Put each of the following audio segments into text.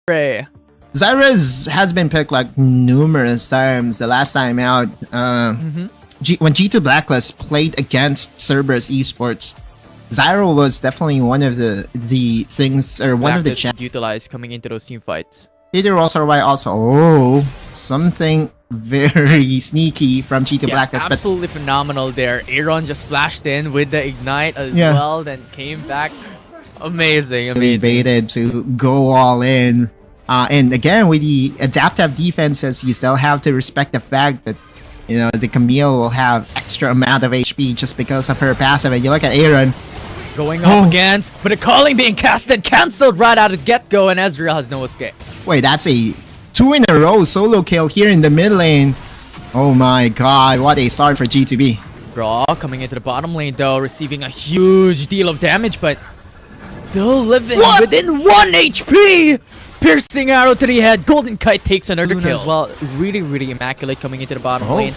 KT.RY. Zyra has been picked like numerous times. The last time out, when G2 Blacklist played against Cerberus Esports, Zyra was definitely one of the things, or one of the champions utilized coming into those team fights. KT.RY also, something very sneaky from G2 Blacklist. Absolutely phenomenal there. Aaron just flashed in with the ignite as well, then came back. Amazing. Baited to go all in. And again, with the adaptive defenses, you still have to respect the fact that, you know, the Camille will have extra amount of HP just because of her passive. And you look at Aaron going up against, but the calling being casted, cancelled right out of get-go, and Ezreal has no escape. Wait, that's a 2 in a row solo kill here in the mid lane. Oh my god, what a start for G2B. Draw coming into the bottom lane though, receiving a huge deal of damage, but still living within 1 HP! Piercing arrow to the head. Golden Kite takes another kill as well. Really immaculate coming into the bottom lane.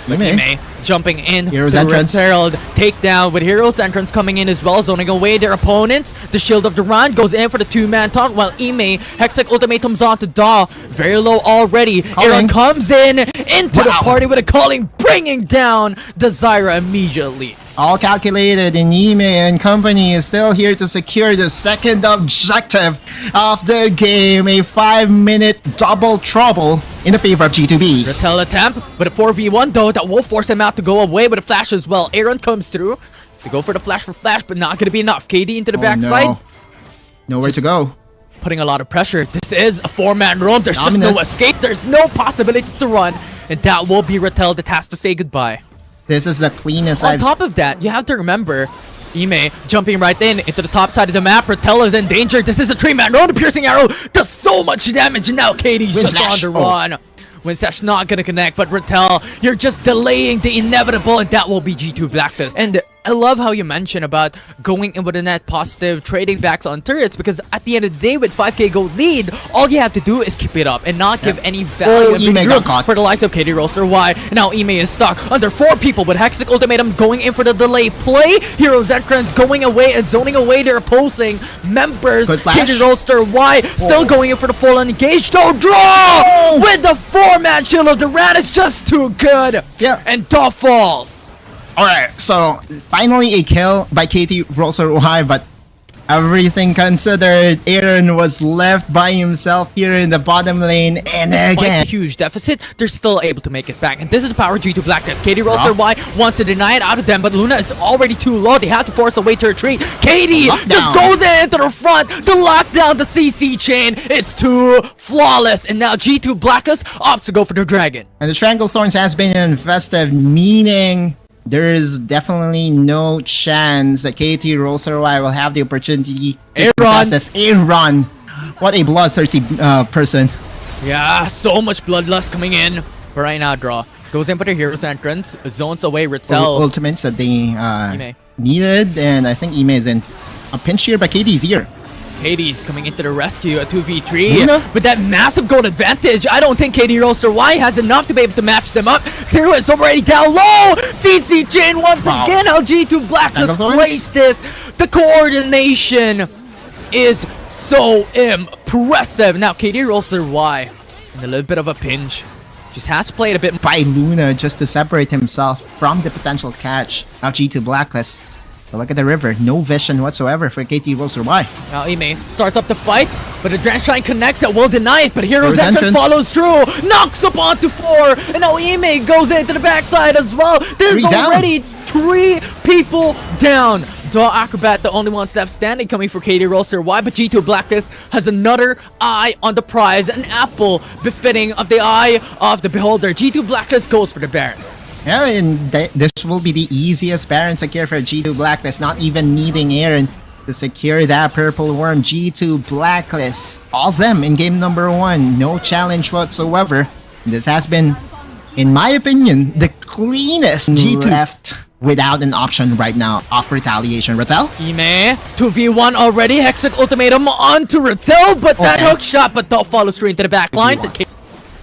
Ime jumping in. Hero's entrance. Herald takedown with Hero's entrance coming in as well, zoning away their opponents. The Shield of Duran goes in for the 2-man taunt, while Ime Hextech ultimatums onto Daw. Very low already. Aaron comes in into the party with a calling, bringing down the Zyra immediately. All calculated, and Ime and company is still here to secure the second objective of the game. A 5-minute double trouble in the favor of G2B. Rattel attempt, but a 4v1 though, that will force him out to go away with a flash as well. Aaron comes through. They go for the flash for flash, but not going to be enough. KD into the backside. No. Nowhere to go. Putting a lot of pressure. This is a 4-man roam. There's just no escape. There's no possibility to run. And that will be Rattel that has to say goodbye. This is the cleanest On top of that, you have to remember, Ime jumping right in into the top side of the map. Rattel is in danger. This is a 3-man roam. The piercing arrow does so much damage, and now KD's just on the run. Winslash not gonna connect, but Rattel, you're just delaying the inevitable, and that will be G2 Blacklist. And I love how you mentioned about going in with a net positive, trading backs on turrets, because at the end of the day, with 5k gold lead, all you have to do is keep it up and not give any value for the likes of KT Rolster. Why? Now Ime is stuck under 4 people with Hextech ultimatum going in for the delay play. Hero's entrance going away and zoning away their opposing members. KT Rolster Y still going in for the full engaged. Don't draw with the 4-man Shield of Duran. It's just too good. And Daw falls. Alright, so finally a kill by KT.RY, but everything considered, Aaron was left by himself here in the bottom lane, and again, a huge deficit, they're still able to make it back. And this is the power of G2 Blacklist. KT.RY wants to deny it out of them, but Luna is already too low. They have to force a way to retreat. KT just goes into the front to lock down the CC chain. It's too flawless, and now G2 Blacklist opts to go for the dragon. And the Stranglethorns has been infested, meaning there is definitely no chance that KT.RY will have the opportunity to contest this. Aaron, what a bloodthirsty person. Yeah, so much bloodlust coming in. But right now, Draw goes in for the Hero's entrance, zones away Rattel. Ultimates that they needed, and I think Ime is in a pinch here, but KT's here. KT's coming into the rescue at 2v3 with that massive gold advantage. I don't think KT.RY has enough to be able to match them up. Zero is already down low. CC chain once again. How G2 Blacklist plays this. The coordination is so impressive. Now KT.RY in a little bit of a pinch. Just has to play it a bit by Luna just to separate himself from the potential catch of G2 Blacklist. But look at the river, no vision whatsoever for KT.RY. Now Ime starts up the fight, but the Drench Shine connects, that will deny it, but Hero's entrance follows through, knocks up onto 4, and now Ime goes into the backside as well. This is already 3 people down. Daw Acrobat, the only one left standing, coming for KT.RY, but G2 Blacklist has another eye on the prize, an apple befitting of the eye of the beholder. G2 Blacklist goes for the Baron. Yeah, and this will be the easiest Baron secure for G2 Blacklist, not even needing Aaron to secure that purple worm. G2 Blacklist, all of them in game number 1, no challenge whatsoever. This has been, in my opinion, the cleanest G2 left without an option right now of retaliation. Rattel? Ime, 2v1 already, Hextech ultimatum onto Rattel, but that hook shot, but Daw follows straight into the back lines.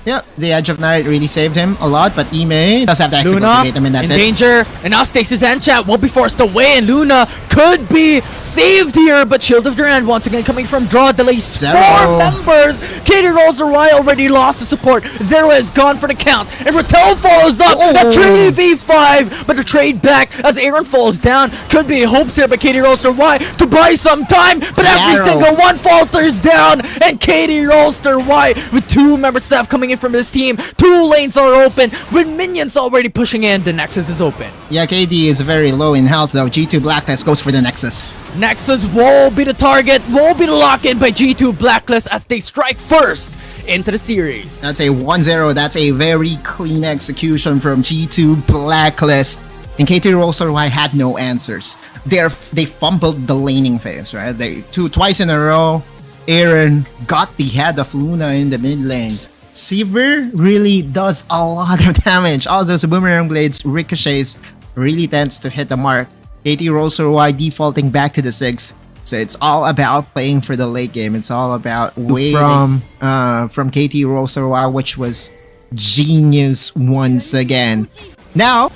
Yep, the Edge of Night really saved him a lot, but Ime does have to execute Luna him, and that's in it. danger, and now Stasis and Chat will be forced away, and Luna could be saved here, but Shield of Durand once again coming from Draw, delays Zero. 4 members. KT.RY already lost the support. Zero is gone for the count, and Rattel follows up at 3v5, but the trade back as Aaron falls down. Could be hopes here by KT.RY to buy some time, but every single one falters down, and KT.RY with 2 member staff coming in from his team. 2 lanes are open with minions already pushing in. The Nexus is open. Yeah, KD is very low in health though. G2 Blacklist goes for the Nexus. Nexus will be the target, will be the lock-in by G2 Blacklist as they strike first into the series. That's a 1-0. That's a very clean execution from G2 Blacklist. And KT.RY had no answers. They fumbled the laning phase, right? Twice in a row, Aaron got the head of Luna in the mid lane. Seaver really does a lot of damage. All those boomerang blades, ricochets, really tends to hit the mark. KT.RY defaulting back to the 6. So it's all about playing for the late game. It's all about waiting from KT.RY, which was genius once again. Now,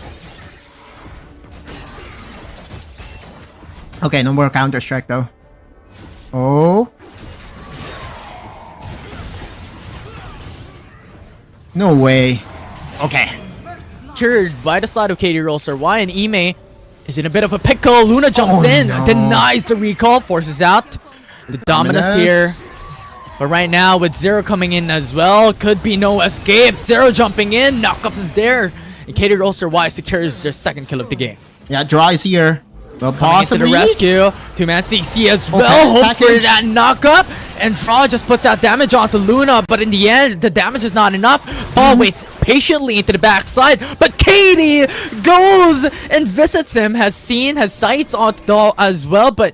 okay, no more Counter-Strike though. Oh. No way. Okay. Cured by the side of KT.RY, and Ime is in a bit of a pickle. Luna jumps in, denies the recall, forces out the Dominus here. But right now with Zero coming in as well, could be no escape. Zero jumping in, knockup is there. And KT.RY secures their 2nd kill of the game. Yeah, Draw is here. Well, Possibly to the rescue. 2-man CC as well. Hope for that knockup. And Draw just puts out damage onto Luna. But in the end, the damage is not enough. Paul waits patiently into the backside. But Katie goes and visits him. Has sights on Doll as well. But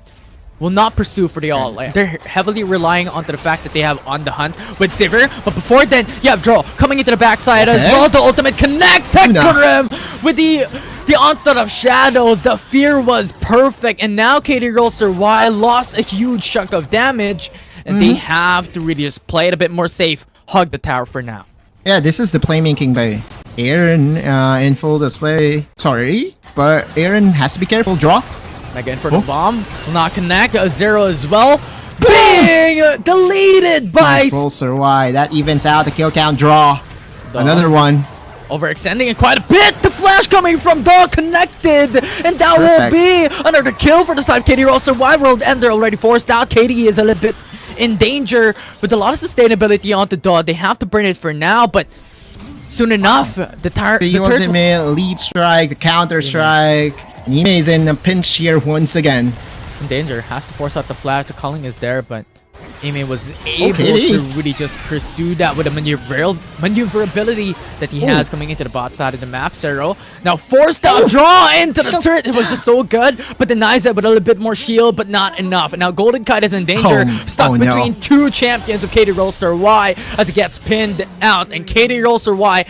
will not pursue for the all. They're heavily relying onto the fact that they have On the Hunt with Sivir. But before then, you have Draw coming into the backside as well. The ultimate connects Hecarim with the onset of shadows. The fear was perfect, and now KT.RY lost a huge chunk of damage, and they have to really just play it a bit more safe. Hug the tower for now. Yeah, this is the playmaking by Aaron in full display. Sorry, but Aaron has to be careful. Draw. Again for the bomb. Will not connect. A Zero as well. Being deleted by Rolster. Why? That evens out the kill count. Draw. Another one. Overextending it quite a bit. The flash coming from Dog connected. And that will be another kill for the side of KT.RY. World Ender already forced out. KT is a little bit in danger with a lot of sustainability onto Dog. They have to burn it for now, but soon enough, the ultimate lead strike, the counter strike. Ime is in a pinch here once again. In danger. Has to force out the flash. The calling is there, but Ime was able to really just pursue that with a maneuverability that he has coming into the bot side of the map. Zero now forced out Draw into the turret. It was just so good, but denies it with a little bit more shield, but not enough. And now Golden Kite is in danger, stuck between 2 champions of KT.RY as it gets pinned out. And KT.RY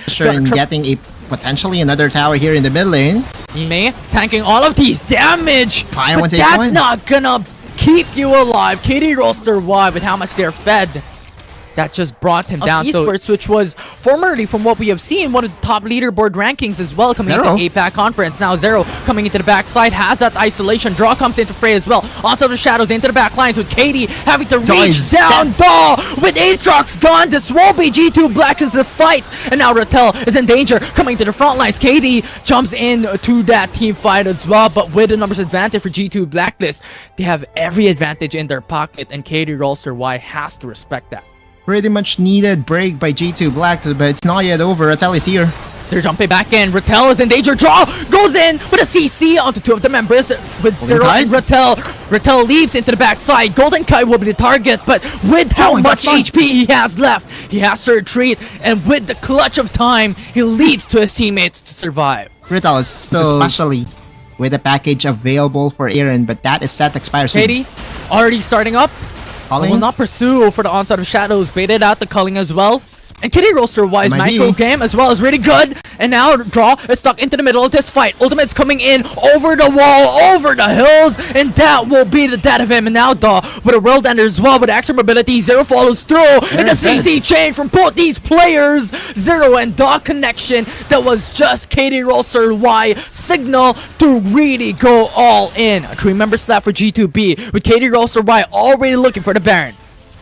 getting a potentially another tower here in the mid lane. Ime tanking all of these damage, but that's not gonna keep you alive. KT.RY with how much they're fed, that just brought him down. Esports, which was formerly, from what we have seen, one of the top leaderboard rankings as well, coming into the APAC conference. Now Zero coming into the backside, has that isolation. Draw comes into fray as well. Onto the shadows, into the back lines with KT having to reach down. Daw with Aatrox gone. This will be G2 Blacklist a fight. And now Rattel is in danger, coming to the front lines. KT jumps into that team fight as well, but with the numbers advantage for G2 Blacklist, they have every advantage in their pocket, and KT.RY has to respect that. Pretty much needed break by G2 Blacklist, but it's not yet over. Rattel is here. They're jumping back in. Rattel is in danger. Draw goes in with a CC onto 2 of the members with Zero and Rattel. Rattel leaps into the backside. Golden Kite will be the target, but with how much HP he has left, he has to retreat, and with the clutch of time, he leaps to his teammates to survive. Rattel is still, especially with a package available for Aaron, but that is set to expire soon. KT already starting up. Will not pursue for the onset of shadows. Baited out the culling as well. And KT.RY's micro game as well is really good. And now Draw is stuck into the middle of this fight. Ultimate's coming in over the wall, over the hills, and that will be the death of him. And now Daw with a world ender as well with extra mobility. Zero follows through. And the CC chain from both these players. Zero and Daw connection. That was just KT.RY signal to really go all in. A 3-member slap for G2B with KT.RY already looking for the Baron.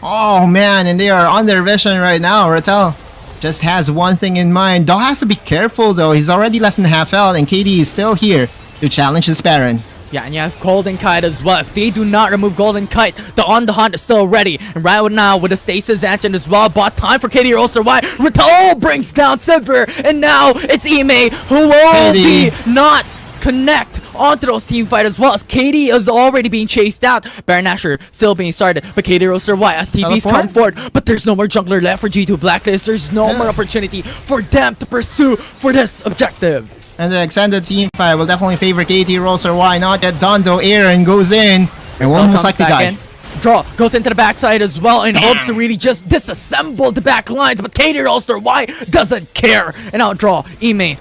Oh man, and they are on their vision right now. Rattel just has one thing in mind. Daw has to be careful though. He's already less than half health, and KT is still here to challenge this Baron. Yeah, and you have Golden Kite as well. If they do not remove Golden Kite, the On The Hunt is still ready. And right now, with the Stasis Ancient as well, bought time for KT.RY. Rattel brings down Silver, and now it's Ime who will be not connect onto those team fight as well, as KT is already being chased out. Baron Nashor still being started, but KT.RY as TVs come forward, but there's no more jungler left for G2 Blacklist. There's no more opportunity for them to pursue for this objective. And the extended team fight will definitely favor KT.RY. Not yet done though. Aaron goes in and will most likely die. Draw goes into the backside as well and hopes to really just disassemble the back lines, but KT.RY doesn't care. And now Draw, Ime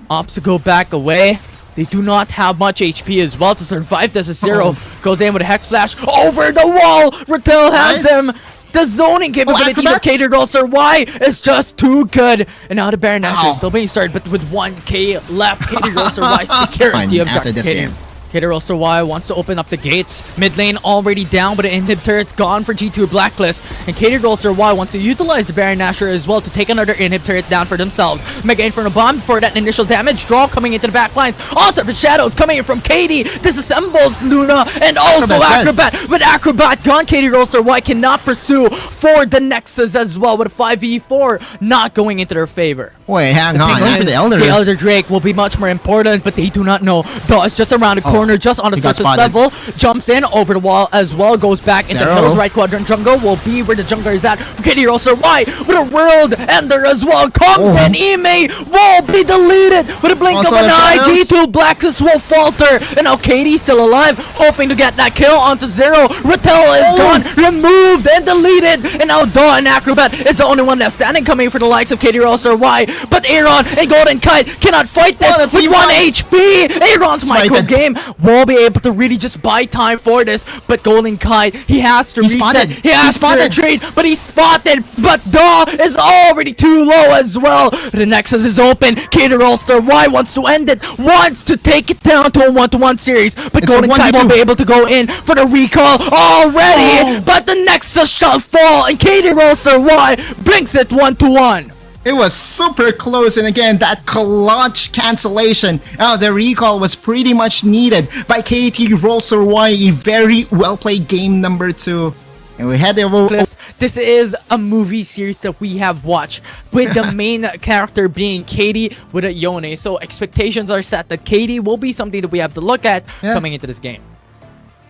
opts to go back away. They do not have much HP as well to survive. This is Zero goes in with a Hex Flash over the wall. Rattel has them. The zoning capability of KT.RY is just too good. And now the Baron Nashor is still being started, but with 1k left, KT.RY secures the objective. KT.RY wants to open up the gates. Mid lane already down, but the inhib turret's gone for G2 Blacklist. And KT.RY wants to utilize the Baron Nashor as well to take another inhib turret down for themselves. Mega Inferno Bomb for that initial damage. Draw coming into the back lines. Also the shadows coming in from KT. Disassembles Luna and also Acrobat. But Acrobat gone. KT.RY cannot pursue for the Nexus as well with a 5v4 not going into their favor. Wait, hang on. The Elder Drake will be much more important, but they do not know. Daw is just around the corner, just on the surface level. Jumps in over the wall as well. Goes back into the hills. Right quadrant jungle will be where the jungler is at. For KT.RY with a world ender as well. Comes in. Ime will be deleted with a blink of an eye. G2 Blacklist will falter. And now KT still alive, hoping to get that kill onto Zero. Rattel is gone, removed and deleted. And now Daw and Acrobat is the only one left standing, coming for the likes of KT.RY. But Aaron and Golden Kite cannot fight this with 1 HP. Aaron's micro game will be able to really just buy time for this. But Golden Kite, he has to reset. He has to retreat, but he's spotted. But Daw is already too low as well. The Nexus is open. KT.RY wants to end it, wants to take it down to a 1-to-1 series. But Golden Kite won't be able to go in for the recall already. But the Nexus shall fall, and KT.RY brings it 1-to-1. It was super close, and again, that clutch cancellation. The recall was pretty much needed by KT.RY. A very well played game number 2. And we had this is a movie series that we have watched with the main character being KT with a Yone. So expectations are set that KT will be something that we have to look at coming into this game.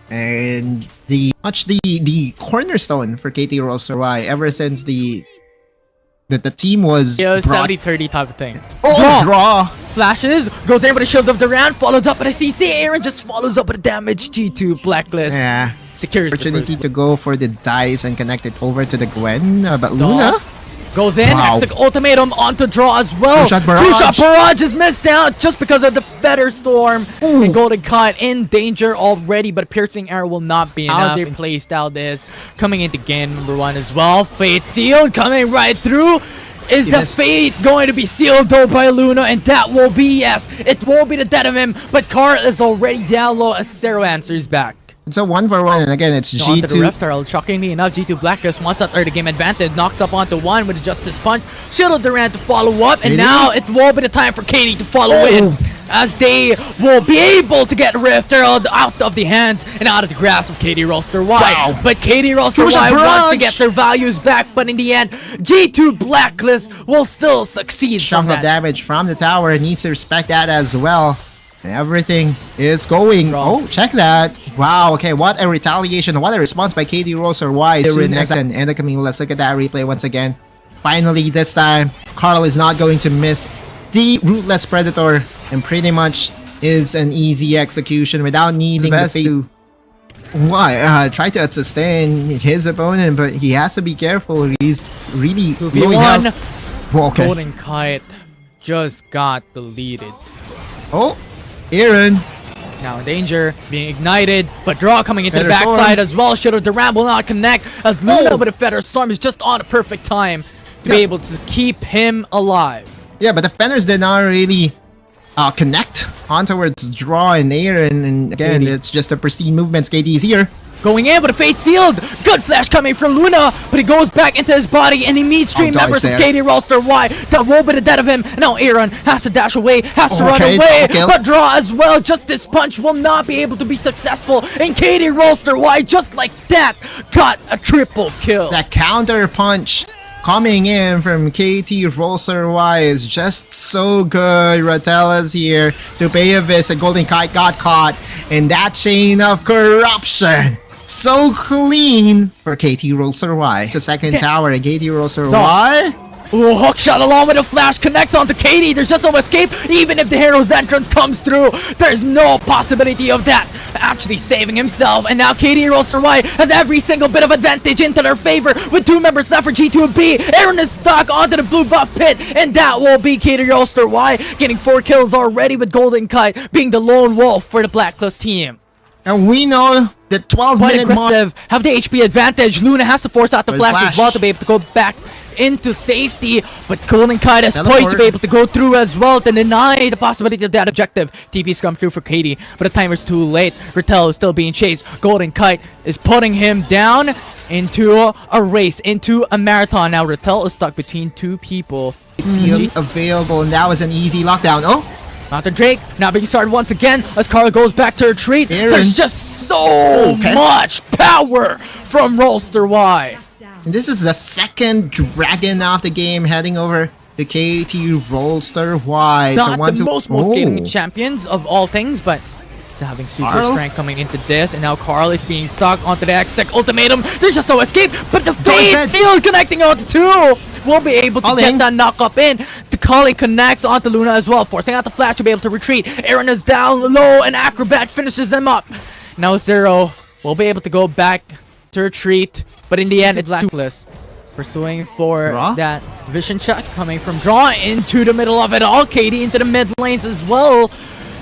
And the cornerstone for KT.RY ever since the team was 70-30 type of thing. Draw flashes, goes in with a shield of Duran, follows up with a CC. Aaron just follows up with a damage. G2 Blacklist secures opportunity to go for the dice and connect it over to the Gwen, but Luna goes in, Hextech ultimatum onto Draw as well. Two-shot barrage is missed out just because of the Feather Storm. And Golden Kite in danger already, but Piercing Arrow will not be enough. They placed out this coming into game number 1 as well. Fate sealed coming right through. Is the fate going to be sealed though by Luna? And that will be, yes, it will be the death of him. But Carl is already down low as Zero answers back. It's a 1-for-1, and again, it's G2. Onto the Rift Earl. Shockingly enough, G2 Blacklist wants that early game advantage. Knocks up onto 1 with a Justice Punch. Shield of Durant to follow up, and now it will be the time for KT to follow in, as they will be able to get Rift Earl out of the hands and out of the grasp of KT.RY. But KT.RY wants to get their values back, but in the end, G2 Blacklist will still succeed. Chunk of damage from the tower, needs to respect that as well. And everything is going. Oh, check that. Wow, okay, what a retaliation. What a response by KT.RY. And the Camille, let's look at that replay once again. Finally, this time, Carl is not going to miss the Rootless Predator. And pretty much is an easy execution without needing the fate to try to sustain his opponent. But he has to be careful. He's really blowing out. Golden Kite just got deleted. Oh, Aaron. Now in danger, being ignited, but Draw coming into Feather the backside Storm. as well. Shadow Durant will not connect as Luna with a Feather Storm is just on a perfect time to be able to keep him alive. Yeah, but the Fenners did not really connect on towards Draw and Aaron, and again, it's just the pristine movements. KT's here. Going in with a Fate Sealed. Good flash coming from Luna, but he goes back into his body and he meets three members of KT Rolster.RY that will be the dead of him. Now Aaron has to dash away, has to run away, but Draw as well. Just this punch will not be able to be successful, and KT Rolster.RY just like that got a triple kill. That counter punch coming in from KT Rolster.RY is just so good. Ratella's here to pay a visit. Golden Kite got caught in that chain of corruption. So clean for KT Rolster.RY. The second tower at KT Rolster.RY. Ooh, hook shot along with a flash connects onto KT. There's just no escape. Even if the hero's entrance comes through, there's no possibility of that actually saving himself. And now KT Rolster.RY has every single bit of advantage into their favor with 2 members left for G2B. Aaron is stuck onto the blue buff pit, and that will be KT Rolster.RY getting 4 kills already, with Golden Kite being the lone wolf for the Blacklist team. And we know the 12-minute aggressive, have the HP advantage. Luna has to force out the flash as well to be able to go back into safety, but Golden Kite is poised to be able to go through as well to deny the possibility of that objective. TP's come through for KT, but the timer's too late. Rattel is still being chased. Golden Kite is putting him down into a race, into a marathon. Now Rattel is stuck between 2 people. It's available, and that was an easy lockdown. Oh, Not the Drake, now being started once again as Carl goes back to retreat. There's just so much power from Rolster.RY. And this is the second dragon of the game heading over to KT Rolster.RY. Not the most gaming champions of all things, but still having super strength coming into this. And now Carl is being stuck onto the X-Tech ultimatum. There's just no escape, but the Fate Sealed connecting onto 2 will be able to get that knock up in. The Kali connects onto Luna as well, forcing out the flash to be able to retreat. Aaron is down low, and Acrobat finishes them up. Now Zero will be able to go back to retreat, but in the end, it's Blacklist pursuing for that vision check coming from Draw into the middle of it all. KT into the mid lanes as well.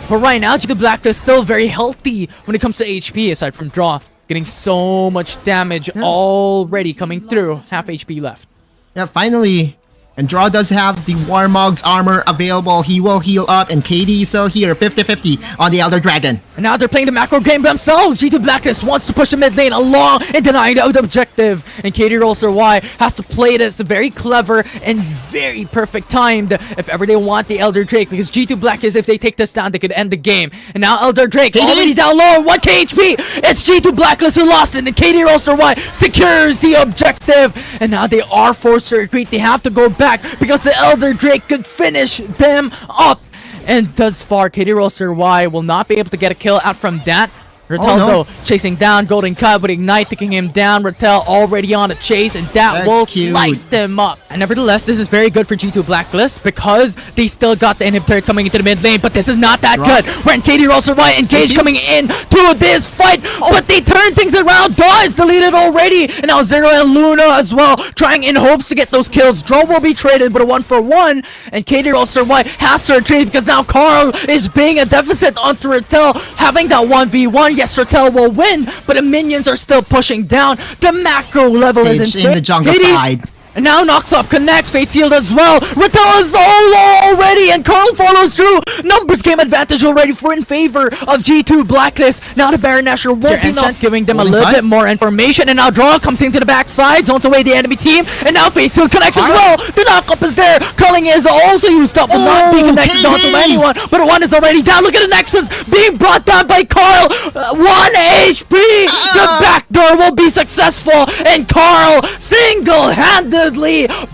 But right now, the Blacklist still very healthy when it comes to HP, aside from Draw getting so much damage already coming through. Half HP left. Yeah, finally. And Draw does have the Warmog's armor available. He will heal up, and KT is still here, 50-50 on the Elder Dragon. And now they're playing the macro game themselves. G2 Blacklist wants to push the mid lane along and deny the objective. And KT Rolster.RY has to play this very clever and very perfect timed if ever they want the Elder Drake, because G2 Blacklist, if they take this down, they could end the game. And now Elder Drake already down low, 1k HP. It's G2 Blacklist who lost it, and KT Rolster.RY secures the objective. And now they are forced to retreat. They have to go back because the Elder Drake could finish them up. And thus far, KT Rolster.RY will not be able to get a kill out from that. Rattel though chasing down Golden Kite with Ignite, taking him down. Rattel already on a chase, and that will slice them up. And nevertheless, this is very good for G2 Blacklist because they still got the inhibitor coming into the mid lane, but this is not that good. When KT Rolster.RY engaged coming in to this fight, but they turn things around. Daw is deleted already, and now Zero and Luna as well, trying in hopes to get those kills. Draw will be traded, but a 1-for-1, and KT Rolster.RY has to retreat because now Carl is being a deficit onto Rattel, having that 1v1. Yes, Rattel will win, but the minions are still pushing down. The macro level is insane. In the jungle side. And now knocks up, connects, Fate Sealed as well. Rattel is so low already, and Carl follows through. Numbers game advantage already in favor of G2 Blacklist. Now the Baron Nashor won't be not giving them a little bit more information. And now Draw comes into the backside, zones away the enemy team. And now Fate Sealed connects as well. The knock-up is there. Culling is also used up, but not being connected onto anyone. But one is already down. Look at the Nexus being brought down by Carl. 1 HP. The backdoor will be successful, and Carl single-handedly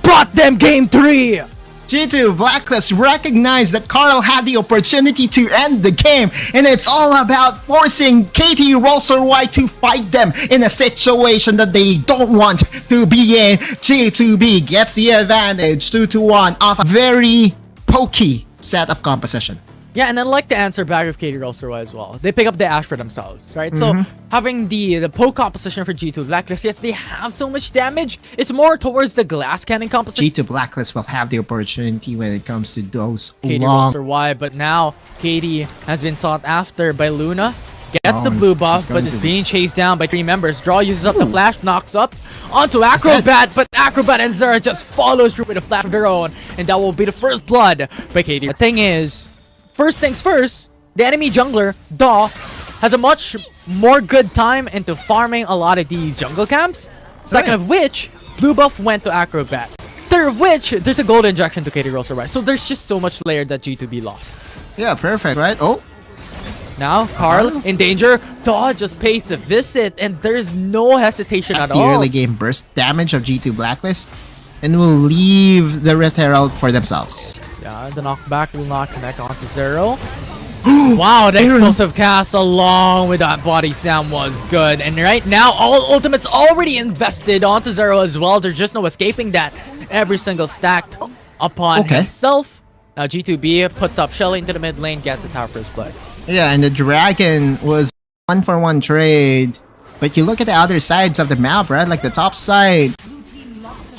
brought them game 3. G2 Blacklist recognized that Carl had the opportunity to end the game, and it's all about forcing KT Rolster.RY to fight them in a situation that they don't want to be in. G2B gets the advantage 2-1 off a very pokey set of composition. Yeah, and then like the answer back of KT.RY as well. They pick up the Ash for themselves, right? So having the poke composition for G2 Blacklist, yes, they have so much damage. It's more towards the glass cannon composition. G2 Blacklist will have the opportunity when it comes to those KT.RY, but now KT has been sought after by Luna. Gets the blue buff, but is being chased down by 3 members. Draw uses up the flash, knocks up onto Acrobat, but Acrobat and Zera just follows through with a flash of their own, and that will be the first blood by KT. The thing is, first things first, the enemy jungler, Daw, has a much more good time into farming a lot of these jungle camps. Second of which, blue buff went to Acrobat. Third of which, there's a gold injection to KT.RY. So there's just so much layer that G2B lost. Yeah, perfect, right? Oh. Now, Carl in danger. Daw just pays a visit, and there's no hesitation at all. The early game burst damage of G2 Blacklist, and will leave the Red Herald for themselves. Yeah, the knockback will not connect onto Zero. Wow, the explosive cast along with that body slam was good. And right now, all ultimates already invested onto Zero as well. There's just no escaping that. Every single stacked upon himself. Now G2B puts up Shelly into the mid lane, gets a tower first blood. Yeah, and the Dragon was 1-for-1 trade. But you look at the other sides of the map, right? Like the top side.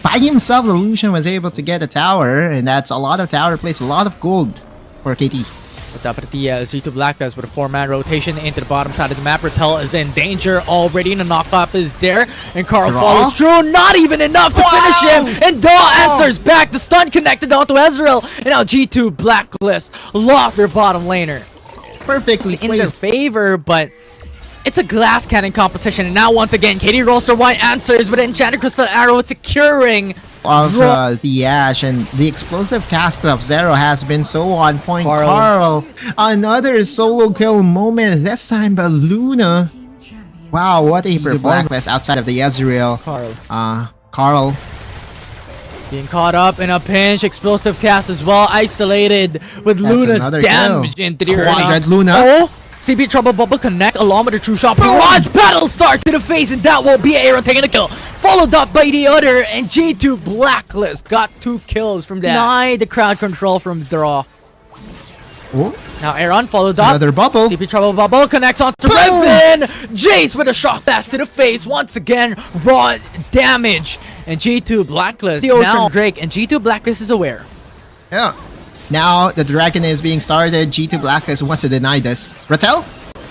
By himself, the Lucian was able to get a tower, and that's a lot of tower plays, a lot of gold for KT. But definitely, G2 Blacklist with a 4-man rotation into the bottom side of the map. Repel is in danger already, and the knockoff is there. And Carl follows through, not even enough to finish him. And Daw answers back. The stun connected onto Ezreal. And now G2 Blacklist lost their bottom laner. Perfectly in their favor, but it's a glass cannon composition. And now once again, KT.RY answers with an enchanted crystal arrow, securing of the Ash, and the explosive cast of Zero has been so on point. Carl, another solo kill moment, this time by Luna. Wow, what a performance outside of the Ezreal. Carl being caught up in a pinch, explosive cast as well, isolated with Luna's damage into the quadrant Luna. Oh, CP Trouble Bubble connect along with a true shot. Barrage battle start to the face, and that will be Aaron taking a kill. Followed up by the other, and G2 Blacklist got 2 kills from that. Denied the crowd control from Draw. Now Aaron followed up. Another bubble. CP Trouble Bubble connects onto Riven. Jace with a shock pass to the face. Once again, raw damage. And G2 Blacklist the Ocean Drake, and G2 Blacklist is aware. Yeah. Now the Dragon is being started. G2 Blacklist wants to deny this. Rattel?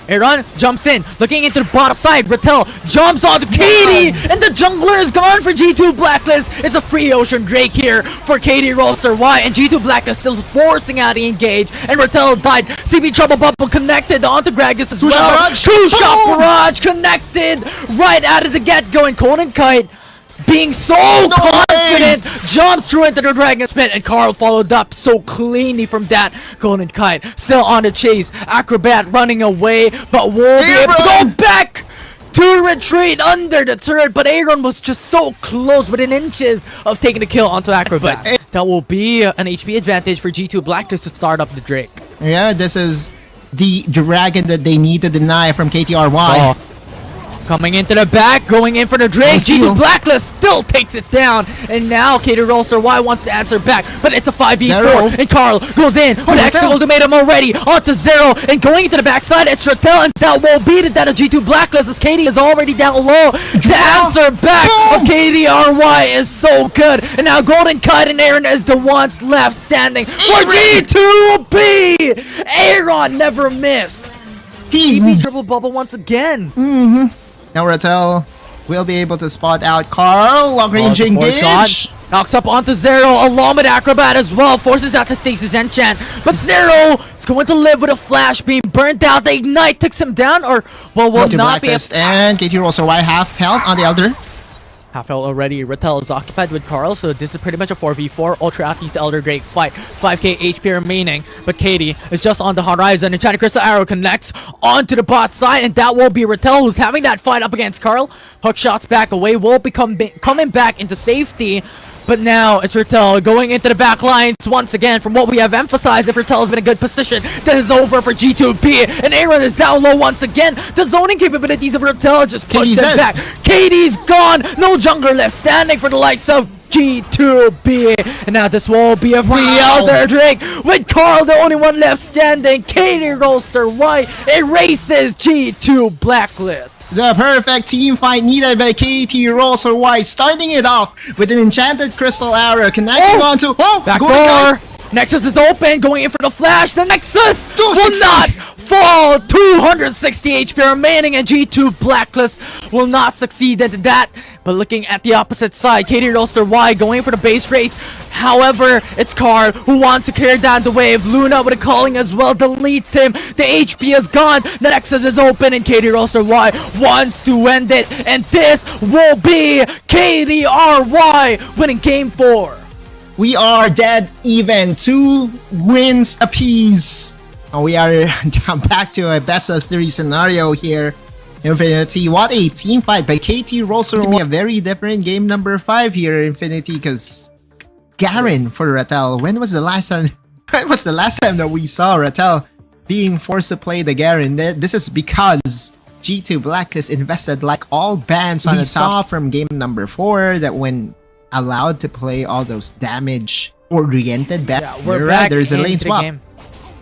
Aaron jumps in, looking into the bottom side. Rattel jumps onto KT, and the jungler is gone for G2 Blacklist. It's a free Ocean Drake here for KT Rolster Y, and G2 Blacklist still forcing out the engage. And Rattel died. CP Trouble Bubble connected onto Gragas as well. True shot barrage connected right out of the get-go, and Conan Kite being so confident, jumps through into the Dragon Spit, and Carl followed up so cleanly from that. Golden Kite still on the chase. Acrobat running away, but will be able to go back to retreat under the turret. But Aaron was just so close, within inches of taking the kill onto Acrobat. That will be an HP advantage for G2 Blacklist to start up the Drake. Yeah, this is the Dragon that they need to deny from KT.RY. Coming into the back, going in for the Drake. G2 Blacklist still takes it down. And now KT Rolster Y wants to answer back, but it's a 5v4. And Carl goes in with extra ultimatum already onto Zero. And going into the backside, it's Rattel, and that will beat it down to G2 Blacklist as KT is already down low. The answer back of KT.RY is so good. And now Golden Kite and Aaron is the ones left standing for G2B. Aaron never missed. CP Triple Bubble once again. Now Rattel will be able to spot out Carl. Long range engage. Knocks up onto Zero along with Acrobat as well. Forces out the Stasis enchant. But Zero is going to live with a flash being burnt out. The ignite takes him down, or will not be. And KT Rolster Y half health on the Elder. Half health already. Rattel is occupied with Carl, so this is pretty much a 4v4 Ultra Athletes Elder Drake fight. 5k HP remaining, but KT is just on the horizon. And China Crystal Arrow connects onto the bot side, and that will be Rattel who's having that fight up against Carl. Hook shots back away, will be coming back into safety. But now it's Rattel going into the back lines once again. From what we have emphasized, if Rattel is in a good position, that is over for G2B. And Aaron is down low once again. The zoning capabilities of Rattel just pushed them back. KT's gone. No jungler left standing for the likes of G2B. And now this will be a free elder drink with Carl, the only one left standing. KT.RY erases G2 Blacklist. The perfect team fight needed by KT.RY, starting it off with an enchanted crystal arrow connecting onto backdoor. Nexus is open, going in for the flash. The Nexus will not fall. 260 HP remaining, and G2 Blacklist will not succeed into that. But looking at the opposite side, KT.RY going for the base race. However, it's Carl who wants to carry down the wave. Luna with a calling as well deletes him. The HP is gone. The Nexus is open, and KT.RY wants to end it. And this will be KT.RY winning game 4. We are dead even, 2 wins apiece. And we are down back to a best of 3 scenario here. Infinity, what a team fight by KT Rolster. Will be a very different game number 5 here, Infinity, because Garen for Rattel. When was the last time? When was the last time that we saw Rattel being forced to play the Garen? This is because G2 Blacklist invested like all bans on the top. We saw from game number 4 that when allowed to play all those damage-oriented bets, there's a lane swap. Game.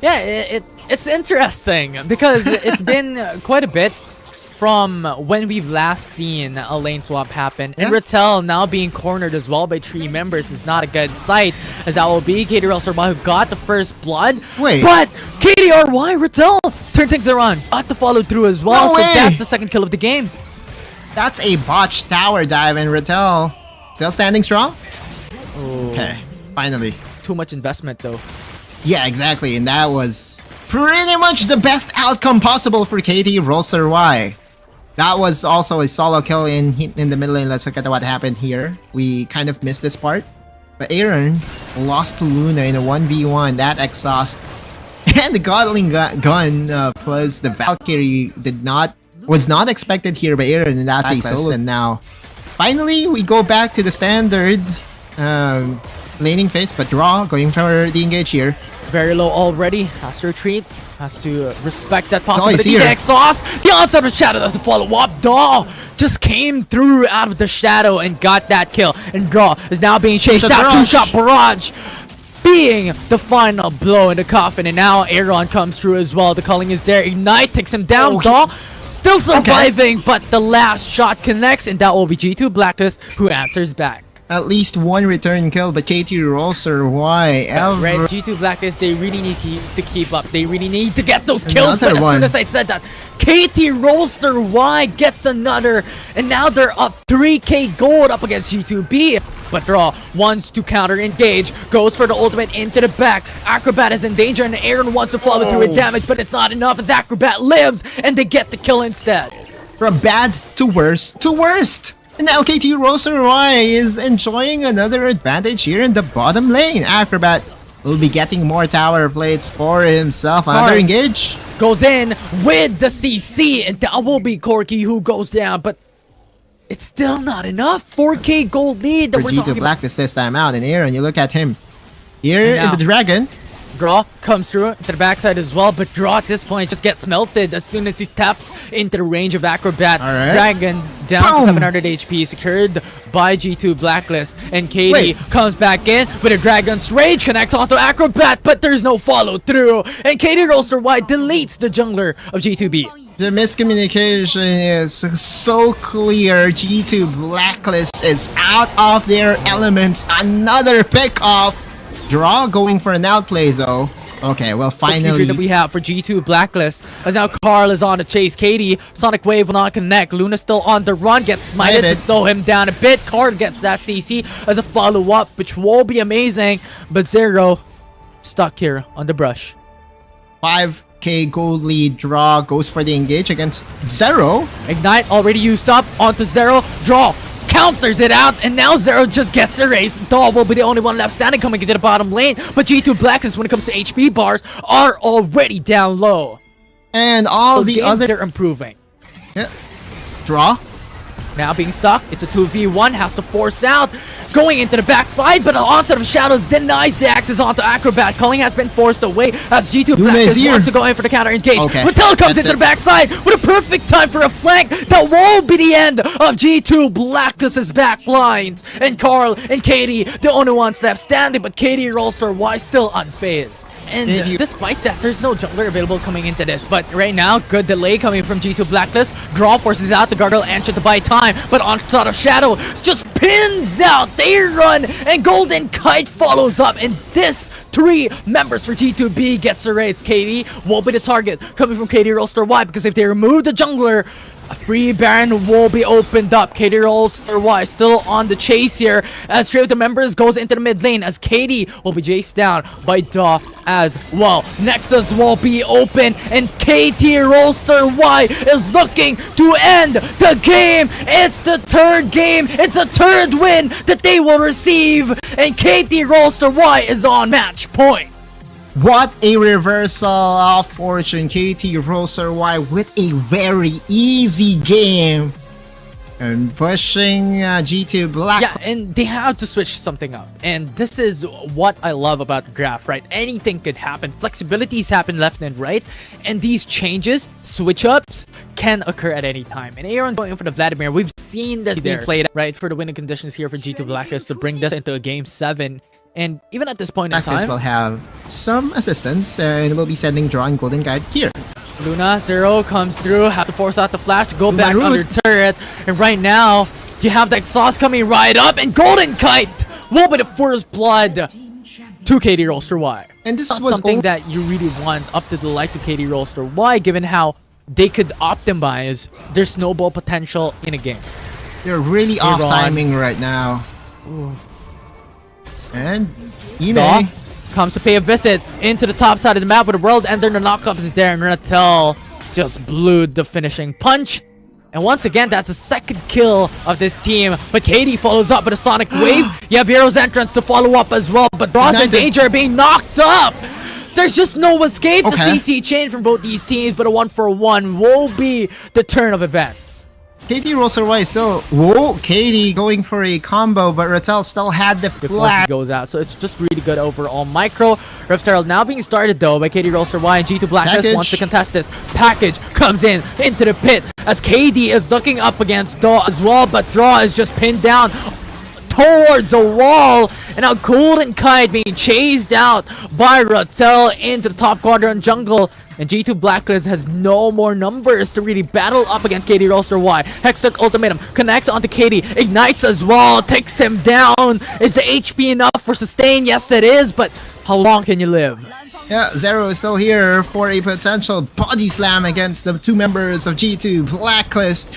Yeah, it's interesting because it's been quite a bit from when we've last seen a lane swap happen. And Rattel now being cornered as well by 3 members is not a good sight, as that will be KT.RY who got the first blood. But KT.RY, Rattel turned things around, got the follow through as well. So that's the second kill of the game. That's a botched tower dive, and Rattel still standing strong? Okay, finally. Too much investment though. Yeah, exactly, and that was pretty much the best outcome possible for KT.RY. That was also a solo kill in the middle lane. Let's look at what happened here. We kind of missed this part. But Aaron lost to Luna in a 1v1. That exhaust and the Godling gun plus the Valkyrie was not expected here by Aaron, and that's a solo. And now, finally, we go back to the standard laning phase, but Draw going for the engage here. Very low already, has to retreat, has to respect that possibility. The exhaust, the onset of shadow doesn't follow up. Draw just came through out of the shadow and got that kill. And Draw is now being chased out. 2-shot barrage being the final blow in the coffin. And now Aaron comes through as well. The calling is there. Ignite takes him down. Draw still surviving, but the last shot connects, and that will be G2 Blacklist who answers back. At least 1 return kill, but KT.RY. Right, G2 Blacklist, they really need to keep up. They really need to get those kills. But as soon as I said that, KT.RY gets another, and now they're up 3k gold up against G2B. But Draw wants to counter engage, goes for the ultimate into the back. Acrobat is in danger, and Aaron wants to follow through with damage, but it's not enough as Acrobat lives, and they get the kill instead. From bad to worse to worst. And now KT.RY is enjoying another advantage here in the bottom lane. Acrobat will be getting more tower plates for himself. Another engage. Goes in with the CC, and that will be Corky who goes down, but it's still not enough. 4k gold lead that for G2 Blacklist this time out. And Aaron, you look at him here in the Dragon. Draw comes through to the backside as well, but Draw at this point just gets melted as soon as he taps into the range of Acrobat. Dragon down to 700 HP, secured by G2 Blacklist, and KT comes back in with a Dragon's Rage, connects onto Acrobat, but there's no follow through, and KT.RY deletes the jungler of G2B. The miscommunication is so clear. G2 Blacklist is out of their elements. Another pick off. Draw going for an outplay though. Okay, well finally that we have for G2 Blacklist, as now Carl is on to chase KT. Sonic Wave will not connect. Luna still on the run, gets smited to slow him down a bit. Carl gets that CC as a follow-up, which will be amazing, but Zero stuck here on the brush. 5k gold lead. Draw goes for the engage against Zero. Ignite already used up onto Zero. Draw counters it out, and now Zero just gets erased. Daw will be the only one left standing coming into the bottom lane, but G2 Blacklist, when it comes to HP bars, are already down low. And all the other... They're improving. Yeah. Draw. Now being stuck, it's a 2v1, has to force out. going into the backside, but the onset of Shadow, Zen Isaacs is onto Acrobat. Culling has been forced away as G2 Blacklist wants to go in for the counter engage. Okay. Mattel comes into the backside with a perfect time for a flank. That won't be the end of G2 Blacklist's back lines. And Carl and Katie, the only ones left standing, but Katie Rolster, why still unfazed? And despite that, there's no jungler available coming into this. But right now, good delay coming from G2 Blacklist. Draw forces out the Gargoyle Ancient to buy time. But Onslaught of Shadow just pins out. They run, and Golden Kite follows up. And this 3 members for G2B gets erased. Katie will be the target coming from KT.RY, because if they remove the jungler, a free Baron will be opened up. KT.RY still on the chase here as 3 of the members goes into the mid lane as Katie will be chased down by Daw as well. Nexus will be open and KT.RY is looking to end the game. It's the 3rd game. It's a 3rd win that they will receive, and KT.RY is on match point. What a reversal of fortune. KT.RY with a very easy game. And pushing G2 Black. Yeah, and they have to switch something up. And this is what I love about the draft, right? Anything could happen. Flexibilities happen left and right. And these changes, switch-ups, can occur at any time. And Aaron going for the Vladimir. We've seen this being played, right? For the winning conditions here for G2 Blacklist to bring this into a Game 7. And even at this point in time, will have some assistance and will be sending Draw and Golden Guide here. Luna, Zero comes through, has to force out the flash to go back under turret. And right now, you have that sauce coming right up, and Golden Kite will be the first blood to KT.RY. And this was was something that you really want up to the likes of KT.RY, given how they could optimize their snowball potential in a game. They're really off timing right now. Ooh. And Daw comes to pay a visit into the top side of the map with the World Ender. The knockup is there, and Renatel just blew the finishing punch. And once again, that's a 2nd kill of this team. But Katie follows up with a Sonic Wave. You have Hero's Entrance to follow up as well, but Ross and Danger being knocked up. There's just no escape. The CC chain from both these teams, but a 1-for-1 will be the turn of events. KT.RY still... Whoa, Katie going for a combo, but Rattel still had the flash. Goes out, so it's just really good overall. Micro Rift Herald now being started though by KT.RY, and G2 Blacklist wants to contest this. Package comes in into the pit as KD is looking up against Daw as well, but Draw is just pinned down towards a wall, and now Golden Kite being chased out by Rattel into the top quadrant jungle. And G2 Blacklist has no more numbers to really battle up against KT.RY. Hextech Ultimatum connects onto Katie, ignites as well, takes him down. Is the HP enough for sustain? Yes, it is, but how long can you live? Yeah, Zero is still here for a potential body slam against the 2 members of G2 Blacklist.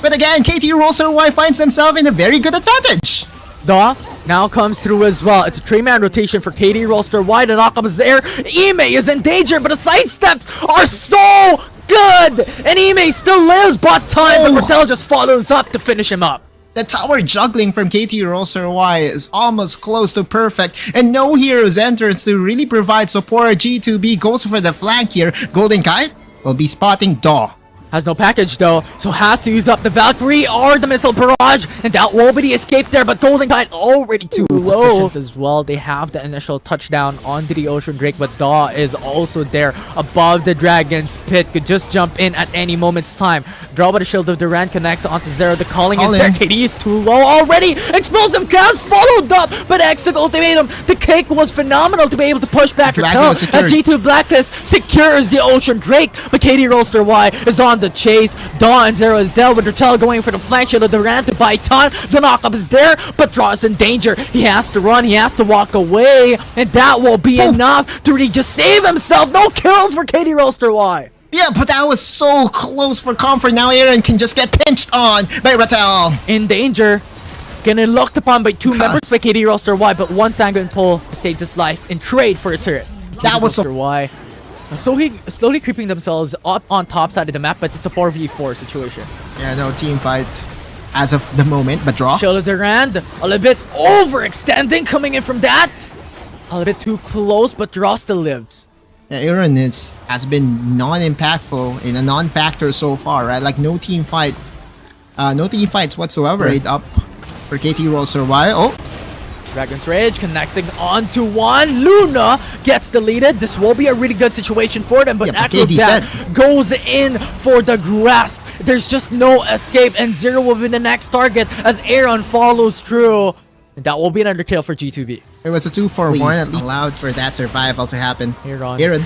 But again, KT.RY finds themselves in a very good advantage. Daw now comes through as well. It's a 3-man rotation for KT.RY. The knockup is there. Ime is in danger, but the sidesteps are so good. And Ime still lives bot time, but Rattel just follows up to finish him up. The tower juggling from KT.RY is almost close to perfect, and no heroes enters to really provide support. G2B goes for the flank here. Golden Kite will be spotting Daw. Has no package though, so has to use up the Valkyrie or the missile barrage, and that will be the escape there, but Golden Kite already too low as well. They have the initial touchdown onto the Ocean Drake, but Daw is also there above the Dragon's Pit, could just jump in at any moment's time. Draw by the Shield of Durant connects onto Zero. The calling is there. KD is too low already. Explosive cast followed up, but Hextech Ultimatum. The cake was phenomenal to be able to push back Rattel as G2 Blacklist secures the Ocean Drake, but KT.RY is on the chase. Daw and Zero is dealt with Rattel going for the flank. Shield of Durant to buy time. The knockup is there, but Draw is in danger. He has to run. He has to walk away, and that will be enough to really just save himself. No kills for KT.RY. Yeah, but that was so close for comfort. Now Aaron can just get pinched on by Rattel. In danger. Getting looked upon by 2 members by KT.RY, but one Sanguine Pull saved his life in trade for a turret. That was so... Why? So he slowly creeping themselves up on top side of the map, but it's a 4v4 situation. Yeah, no team fight as of the moment, but Draw. Shield of Durand, a little bit overextending coming in from that. A little bit too close, but Draw still lives. Yeah, Aaron has been non-impactful in a non-factor so far, right? Like no team fight, no team fights whatsoever. Right up for KT.RY. Oh, Dragon's Rage connecting onto one. Luna gets deleted. This will be a really good situation for them, but Acrobat goes in for the grasp. There's just no escape, and Zero will be the next target as Aaron follows through. And that will be another kill for G2B. It was a 2-for-1, allowed for that survival to happen. Aaron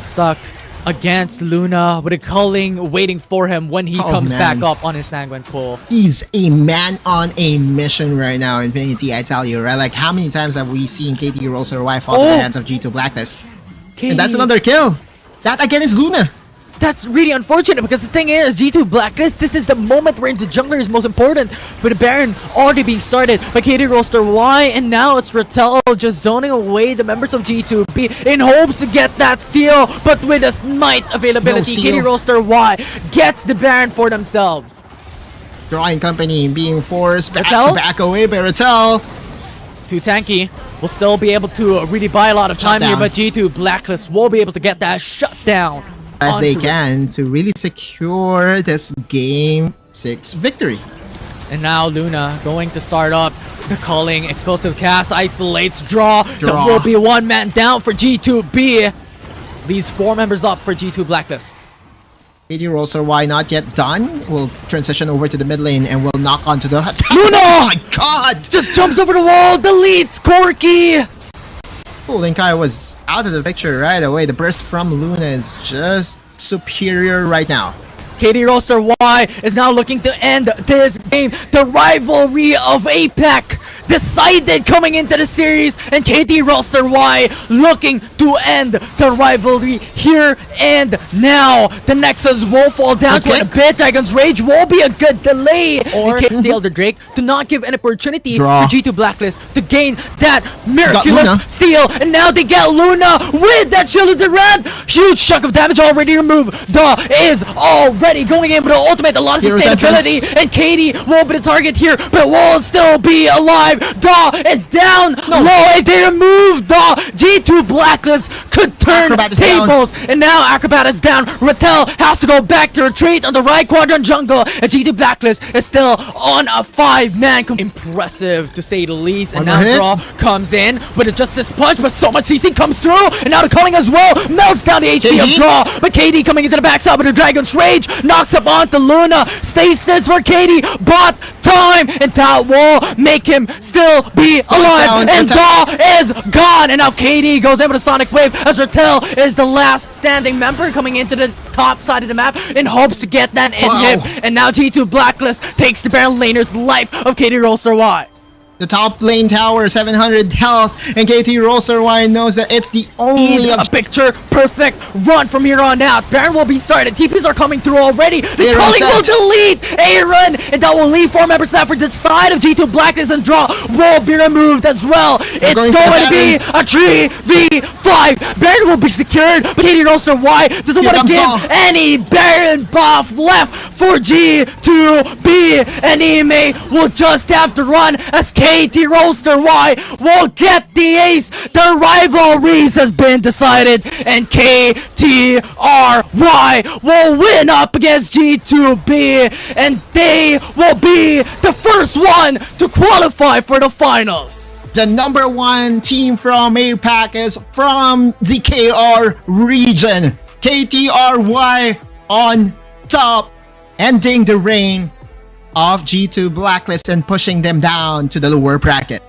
stuck against Luna with a culling waiting for him when he comes back up on his Sanguine pull. He's a man on a mission right now, Infinity, I tell you, right? Like, how many times have we seen KT.RY fall to the hands of G2 Blacklist? And that's another kill. That again is Luna. That's really unfortunate because the thing is, G2 Blacklist, this is the moment where the jungler is most important. With the Baron already being started by KT.RY, and now it's Rattel just zoning away the members of G2B in hopes to get that steal. But with a smite availability, KT.RY gets the Baron for themselves. Drawing company being forced back to back away by Rattel. Too tanky. Will still be able to really buy a lot of time here, but G2 Blacklist will be able to get that shutdown as they can to really secure this game 6 victory. And now Luna going to start up the calling explosive cast, isolates, draw. There will be one man down for G2B. Leaves 4 members up for G2 Blacklist. KT.RY not yet done. Will transition over to the mid lane and will knock onto the Luna! Oh my god! Just jumps over the wall, deletes Corki! Linkai was out of the picture right away. The burst from Luna is just superior right now. KT.RY is now looking to end this game. The rivalry of APAC decided coming into the series, and KT.RY looking to end the rivalry here and now. The Nexus will fall down quite a bit. Dragon's Rage will be a good delay. Or the Elder Drake to not give an opportunity for G2 Blacklist to gain that miraculous steal. And now they get Luna with that Shield of the Red. Huge chunk of damage already removed. Da is already going in with the ultimate. A lot of sustainability. And KT will be the target here, but will still be alive. Da is down low. If they remove Da, G2 Blacklist could turn tables. And now Acrobat is down. Rattel has to go back to retreat on the right quadrant jungle. And G2 Blacklist is still on a 5-man. Impressive to say the least. And now Draw comes in with a Justice Punch, but so much CC comes through. And now the calling as well melts down the HP of Draw. But KT coming into the backside with the Dragon's Rage knocks up onto Luna. Stasis for KT, bot time, and that will make him still be alive. And Da is gone. And now KT goes in with a Sonic Wave as Rattel is the last standing member coming into the top side of the map in hopes to get that inhib. And now G2 Blacklist takes the Baron laner's life of KT.RY. The top lane tower, 700 health, and KT.RY knows that it's the only a picture perfect run from here on out. Baron will be started. TPs are coming through already. The calling will delete Aaron, and that will leave 4 members left for the side of G2 Blacklist, and Draw will be removed as well. It's going to be a 3v5. Baron will be secured, but KT.RY doesn't want to give any Baron buff left for G2B, and Ime will just have to run as KT.RY will get the ace. The rivalries has been decided, and KT.RY will win up against G2B, and they will be the first one to qualify for the finals. The number 1 team from APAC is from the KR region. KT.RY on top, ending the reign of G2 Blacklist and pushing them down to the lower bracket.